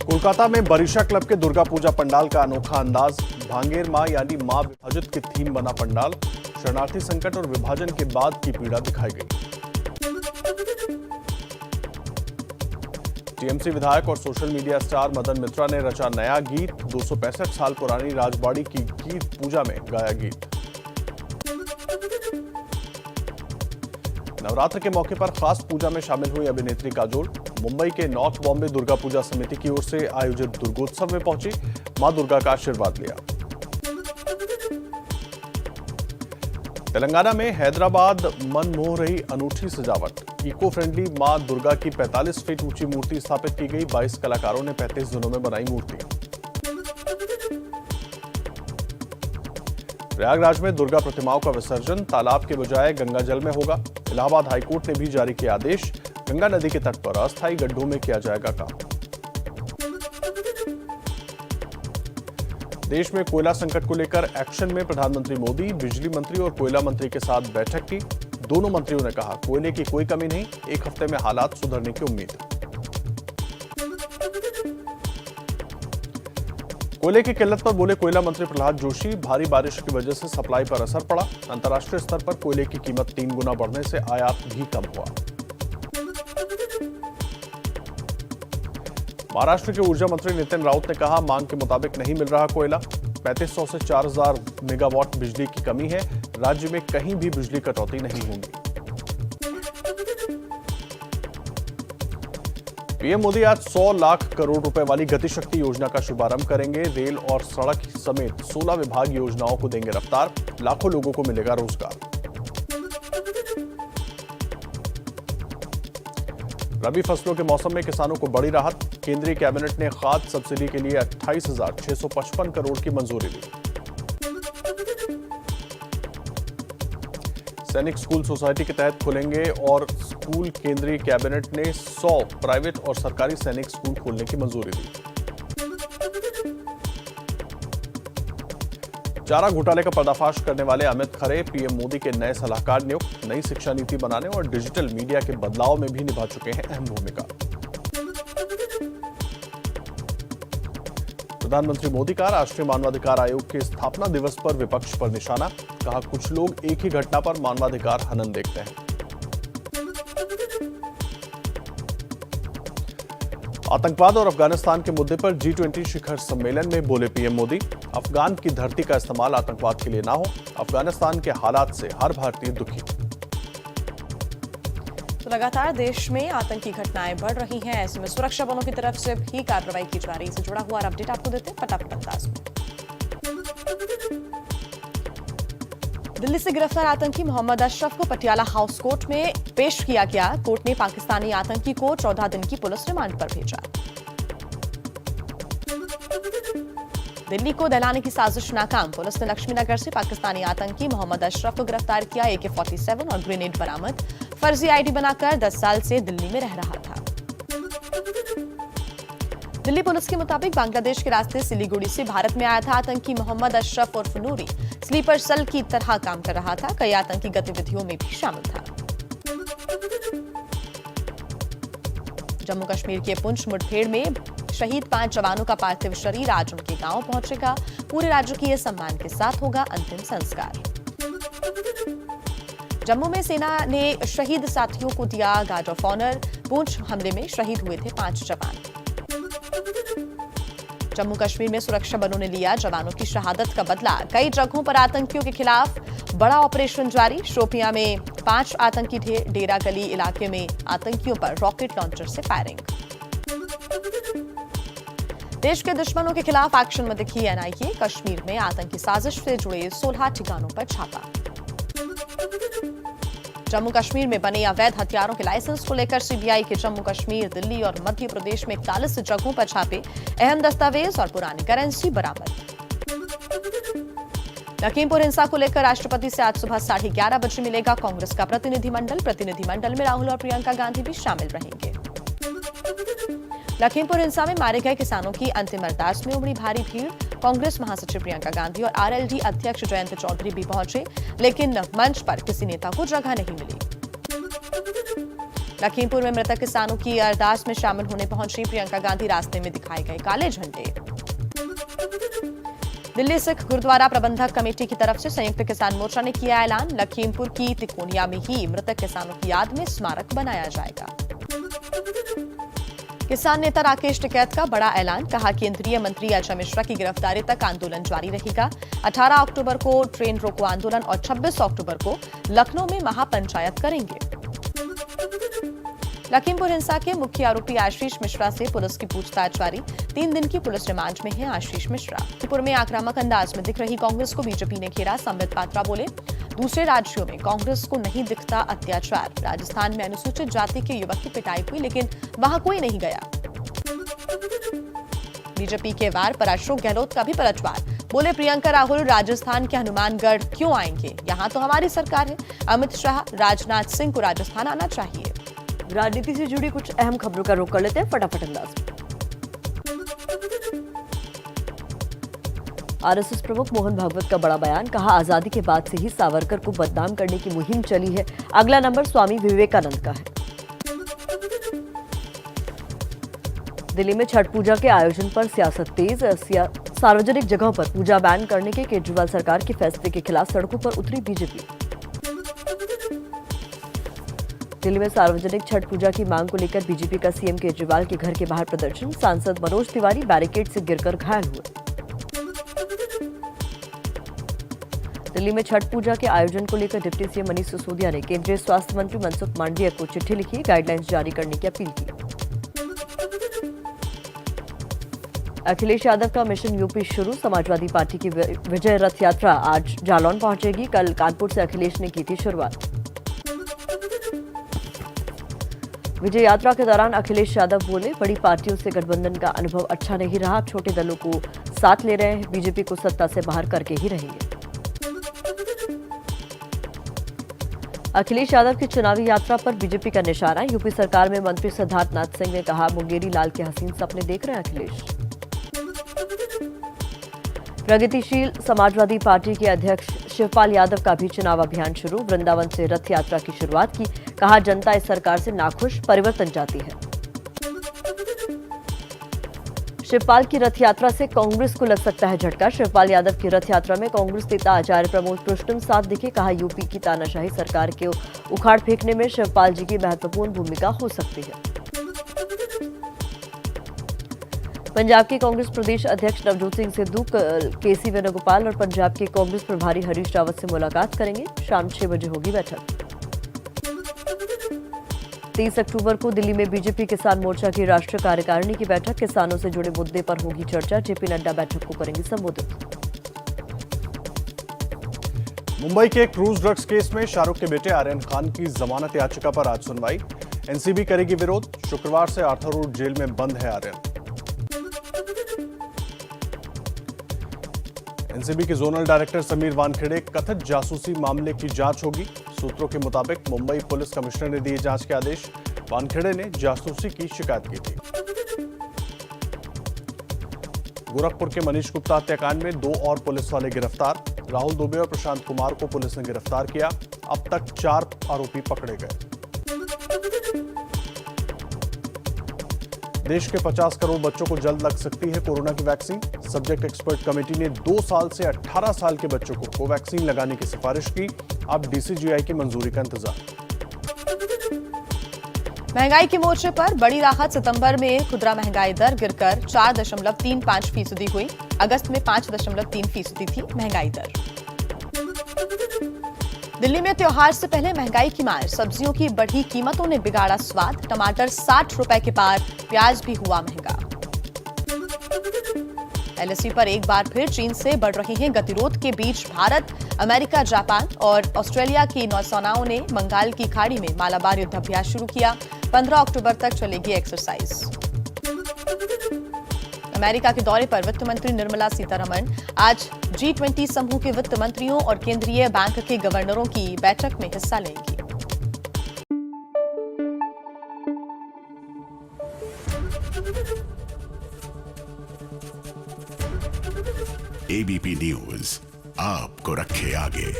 कोलकाता में बरिशा क्लब के दुर्गा पूजा पंडाल का अनोखा अंदाज। भांगेर मां यानी मां विभाजित की थीम बना पंडाल। शरणार्थी संकट और विभाजन के बाद की पीड़ा दिखाई गई। टीएमसी विधायक और सोशल मीडिया स्टार मदन मित्रा ने रचा नया गीत। 265 साल पुरानी राजबाड़ी की गीत पूजा में गाया गीत। नवरात्र के मौके पर खास पूजा में शामिल हुई अभिनेत्री काजोल। मुंबई के नॉर्थ बॉम्बे दुर्गा पूजा समिति की ओर से आयोजित दुर्गोत्सव में पहुंची, मां दुर्गा का आशीर्वाद लिया। तेलंगाना में हैदराबाद मन मोह रही अनूठी सजावट। इको फ्रेंडली मां दुर्गा की 45 फीट ऊंची मूर्ति स्थापित की गई। 22 कलाकारों ने 35 दिनों में बनाई मूर्ति। प्रयागराज में दुर्गा प्रतिमाओं का विसर्जन तालाब के बजाय गंगा जल में होगा। इलाहाबाद हाईकोर्ट ने भी जारी किया आदेश। गंगा नदी के तट पर अस्थायी गड्ढों में किया जाएगा काम। देश में कोयला संकट को लेकर एक्शन में प्रधानमंत्री मोदी। बिजली मंत्री और कोयला मंत्री के साथ बैठक की। दोनों मंत्रियों ने कहा कोयले की कोई कमी नहीं, एक हफ्ते में हालात सुधरने की उम्मीद है। कोयले की किल्लत पर बोले कोयला मंत्री प्रहलाद जोशी। भारी बारिश की वजह से सप्लाई पर असर पड़ा। अंतर्राष्ट्रीय स्तर पर कोयले की कीमत 3 गुना बढ़ने से आयात भी कम हुआ। महाराष्ट्र के ऊर्जा मंत्री नितिन राउत ने कहा मांग के मुताबिक नहीं मिल रहा कोयला। 3500 से 4000 मेगावाट बिजली की कमी है। राज्य में कहीं भी बिजली कटौती नहीं होगी। पीएम मोदी आज 100 लाख करोड़ रुपए वाली गतिशक्ति योजना का शुभारंभ करेंगे। रेल और सड़क समेत 16 विभाग योजनाओं को देंगे रफ्तार। लाखों लोगों को मिलेगा रोजगार। रबी फसलों के मौसम में किसानों को बड़ी राहत। केंद्रीय कैबिनेट ने खाद सब्सिडी के लिए 28,655 करोड़ की मंजूरी दी। सैनिक स्कूल सोसाइटी के तहत खुलेंगे और स्कूल। केंद्रीय कैबिनेट ने 100 प्राइवेट और सरकारी सैनिक स्कूल खोलने की मंजूरी दी। चारा घोटाले का पर्दाफाश करने वाले अमित खरे पीएम मोदी के नए सलाहकार नियुक्त। नई शिक्षा नीति बनाने और डिजिटल मीडिया के बदलाव में भी निभा चुके हैं अहम भूमिका। प्रधानमंत्री मोदी का राष्ट्रीय मानवाधिकार आयोग के स्थापना दिवस पर विपक्ष पर निशाना। कहा कुछ लोग एक ही घटना पर मानवाधिकार हनन देखते हैं। आतंकवाद और अफगानिस्तान के मुद्दे पर G20 शिखर सम्मेलन में बोले पीएम मोदी। अफगान की धरती का इस्तेमाल आतंकवाद के लिए ना हो। अफगानिस्तान के हालात से हर भारतीय दुखी। तो लगातार देश में आतंकी घटनाएं बढ़ रही हैं। ऐसे में सुरक्षा बलों की तरफ से भी कार्रवाई की जा रही है। इससे जुड़ा हुआ अपडेट आपको देते हैं फटाफट अंदाज में। दिल्ली से गिरफ्तार आतंकी मोहम्मद अशरफ को पटियाला हाउस कोर्ट में पेश किया गया। कोर्ट ने पाकिस्तानी आतंकी को 14 दिन की पुलिस रिमांड पर भेजा। दिल्ली को दहलाने की साजिश नाकाम। पुलिस ने लक्ष्मीनगर से पाकिस्तानी आतंकी मोहम्मद अशरफ को गिरफ्तार किया। AK-47 और ग्रेनेड बरामद। फर्जी आईडी बनाकर 10 साल से दिल्ली में रह रहा था। दिल्ली पुलिस के मुताबिक बांग्लादेश के रास्ते सिलीगुड़ी से भारत में आया था आतंकी मोहम्मद अशरफ उर्फ नूरी। स्लीपर सेल की तरह काम कर रहा था। कई आतंकी गतिविधियों में भी शामिल था। जम्मू कश्मीर के पुंछ मुठभेड़ में शहीद 5 जवानों का पार्थिव शरीर आज उनके गांव पहुंचेगा। पूरे राजकीय सम्मान के साथ होगा अंतिम संस्कार। जम्मू में सेना ने शहीद साथियों को दिया गार्ड ऑफ ऑनर। पुंछ हमले में शहीद हुए थे 5 जवान। जम्मू कश्मीर में सुरक्षा बलों ने लिया जवानों की शहादत का बदला। कई जगहों पर आतंकियों के खिलाफ बड़ा ऑपरेशन जारी। शोपियां में 5 आतंकी थे। डेरा गली इलाके में आतंकियों पर रॉकेट लॉन्चर से फायरिंग। देश के दुश्मनों के खिलाफ एक्शन में दिखी एनआईए। कश्मीर में आतंकी साजिश से जुड़े 16 ठिकानों पर छापा। जम्मू कश्मीर में बने अवैध हथियारों के लाइसेंस को लेकर सीबीआई के जम्मू कश्मीर, दिल्ली और मध्य प्रदेश में 41 जगहों पर छापे। अहम दस्तावेज और पुरानी करेंसी बरामद। लखीमपुर हिंसा को लेकर राष्ट्रपति से आज सुबह 11:30 बजे मिलेगा कांग्रेस का प्रतिनिधिमंडल। प्रतिनिधिमंडल में राहुल और प्रियंका गांधी भी शामिल रहेंगे। लखीमपुर हिंसा में मारे गए किसानों की अंतिम अरदास में उमड़ी भारी भीड़। कांग्रेस महासचिव प्रियंका गांधी और आरएलडी अध्यक्ष जयंत चौधरी भी पहुंचे, लेकिन मंच पर किसी नेता को जगह नहीं मिली। लखीमपुर में मृतक किसानों की अरदास में शामिल होने पहुंची प्रियंका गांधी। रास्ते में दिखाए गए काले झंडे। दिल्ली सिख गुरुद्वारा प्रबंधक कमेटी की तरफ से संयुक्त किसान मोर्चा ने किया ऐलान। लखीमपुर की तिकोनिया में ही मृतक किसानों की याद में स्मारक बनाया जाएगा। किसान नेता राकेश टिकैत का बड़ा ऐलान। कहा केंद्रीय मंत्री अजय मिश्रा की गिरफ्तारी तक आंदोलन जारी रहेगा। 18 अक्टूबर को ट्रेन रोको आंदोलन और 26 अक्टूबर को लखनऊ में महापंचायत करेंगे। लखीमपुर हिंसा के मुख्य आरोपी आशीष मिश्रा से पुलिस की पूछताछ जारी। 3 दिन की पुलिस रिमांड में है आशीष मिश्रा। लखीमपुर में आक्रामक अंदाज में दिख रही कांग्रेस को बीजेपी ने घेरा। संबित पात्रा बोले, दूसरे राज्यों में कांग्रेस को नहीं दिखता अत्याचार। राजस्थान में अनुसूचित जाति के युवक की पिटाई हुई, लेकिन वहां कोई नहीं गया। बीजेपी के वार पर अशोक गहलोत का भी पलटवार। बोले, प्रियंका राहुल राजस्थान के हनुमानगढ़ क्यों आएंगे? यहां तो हमारी सरकार है। अमित शाह, राजनाथ सिंह को राजस्थान आना चाहिए। राजनीति से जुड़ी कुछ अहम खबरों का रुख कर लेते हैं फटाफट अंदाज में। आरएसएस प्रमुख मोहन भागवत का बड़ा बयान। कहा, आजादी के बाद से ही सावरकर को बदनाम करने की मुहिम चली है। अगला नंबर स्वामी विवेकानंद का है। दिल्ली में छठ पूजा के आयोजन पर सियासत तेज। सार्वजनिक जगहों पर पूजा बैन करने के केजरीवाल सरकार के फैसले के खिलाफ सड़कों पर उतरी बीजेपी। दिल्ली में सार्वजनिक छठ पूजा की मांग को लेकर बीजेपी का सीएम केजरीवाल के घर के बाहर प्रदर्शन। सांसद मनोज तिवारी बैरिकेड से गिरकर घायल हुए। दिल्ली में छठ पूजा के आयोजन को लेकर डिप्टी सीएम मनीष सिसोदिया ने केंद्रीय स्वास्थ्य मंत्री मनसुख मांडविया को चिट्ठी लिखी। गाइडलाइंस जारी करने की अपील की। अखिलेश यादव का मिशन यूपी शुरू। समाजवादी पार्टी की विजय रथ यात्रा आज जालौन पहुंचेगी। कल कानपुर से अखिलेश ने की थी शुरुआत। विजय यात्रा के दौरान अखिलेश यादव बोले, बड़ी पार्टियों से गठबंधन का अनुभव अच्छा नहीं रहा। छोटे दलों को साथ ले रहे हैं। बीजेपी को सत्ता से बाहर करके ही रहेंगे। अखिलेश यादव की चुनावी यात्रा पर बीजेपी का निशाना। यूपी सरकार में मंत्री सिद्धार्थनाथ सिंह ने कहा, मुंगेरी लाल के हसीन सपने देख रहे हैं अखिलेश। प्रगतिशील समाजवादी पार्टी के अध्यक्ष शिवपाल यादव का भी चुनाव अभियान शुरू। वृंदावन से रथ यात्रा की शुरुआत की। कहा, जनता इस सरकार से नाखुश, परिवर्तन चाहती है। शिवपाल की रथ यात्रा से कांग्रेस को लग सकता है झटका। शिवपाल यादव की रथ यात्रा में कांग्रेस नेता आचार्य प्रमोद कृष्णन साथ दिखे। कहा, यूपी की तानाशाही सरकार के उखाड़ फेंकने में शिवपाल जी की महत्वपूर्ण भूमिका हो सकती है। पंजाब के कांग्रेस प्रदेश अध्यक्ष नवजोत सिंह सिद्धू केसी वेणुगोपाल और पंजाब के कांग्रेस प्रभारी हरीश रावत से मुलाकात करेंगे। शाम 6 बजे होगी बैठक। 30 अक्टूबर को दिल्ली में बीजेपी किसान मोर्चा की राष्ट्रीय कार्यकारिणी की बैठक। किसानों से जुड़े मुद्दे पर होगी चर्चा। जेपी नड्डा बैठक को करेंगे संबोधित। मुंबई के क्रूज ड्रग्स केस में शाहरुख के बेटे आर्यन खान की जमानत याचिका पर आज सुनवाई। एनसीबी करेगी विरोध। शुक्रवार से आर्थर रोड जेल में बंद है आर्यन। एनसीबी के जोनल डायरेक्टर समीर वानखेड़े कथित जासूसी मामले की जांच होगी। सूत्रों के मुताबिक मुंबई पुलिस कमिश्नर ने दिए जांच के आदेश। वानखेड़े ने जासूसी की शिकायत की थी। गोरखपुर के मनीष गुप्ता हत्याकांड में 2 और पुलिस वाले गिरफ्तार। राहुल दुबे और प्रशांत कुमार को पुलिस ने गिरफ्तार किया। अब तक 4 आरोपी पकड़े गए। देश के 50 करोड़ बच्चों को जल्द लग सकती है कोरोना की वैक्सीन। सब्जेक्ट एक्सपर्ट कमेटी ने 2 साल से 18 साल के बच्चों को कोवैक्सीन लगाने की सिफारिश की। अब डीसीजीआई की मंजूरी का इंतजार। महंगाई के मोर्चे पर बड़ी राहत। सितंबर में खुदरा महंगाई दर गिरकर 4.35% हुई। अगस्त में 5.3% थी महंगाई दर। दिल्ली में त्योहार से पहले महंगाई की मार। सब्जियों की बढ़ी कीमतों ने बिगाड़ा स्वाद। टमाटर 60 रुपए के पार, प्याज भी हुआ महंगा। एलएसी पर एक बार फिर चीन से बढ़ रहे हैं गतिरोध के बीच भारत, अमेरिका, जापान और ऑस्ट्रेलिया की नौसेनाओं ने बंगाल की खाड़ी में मालाबार युद्धाभ्यास शुरू किया। 15 अक्टूबर तक चलेगी एक्सरसाइज। अमेरिका के दौरे पर वित्त मंत्री निर्मला सीतारमण आज G20 समूह के वित्त मंत्रियों और केंद्रीय बैंक के गवर्नरों की बैठक में हिस्सा लेंगी। एबीपी न्यूज आपको रखे आगे।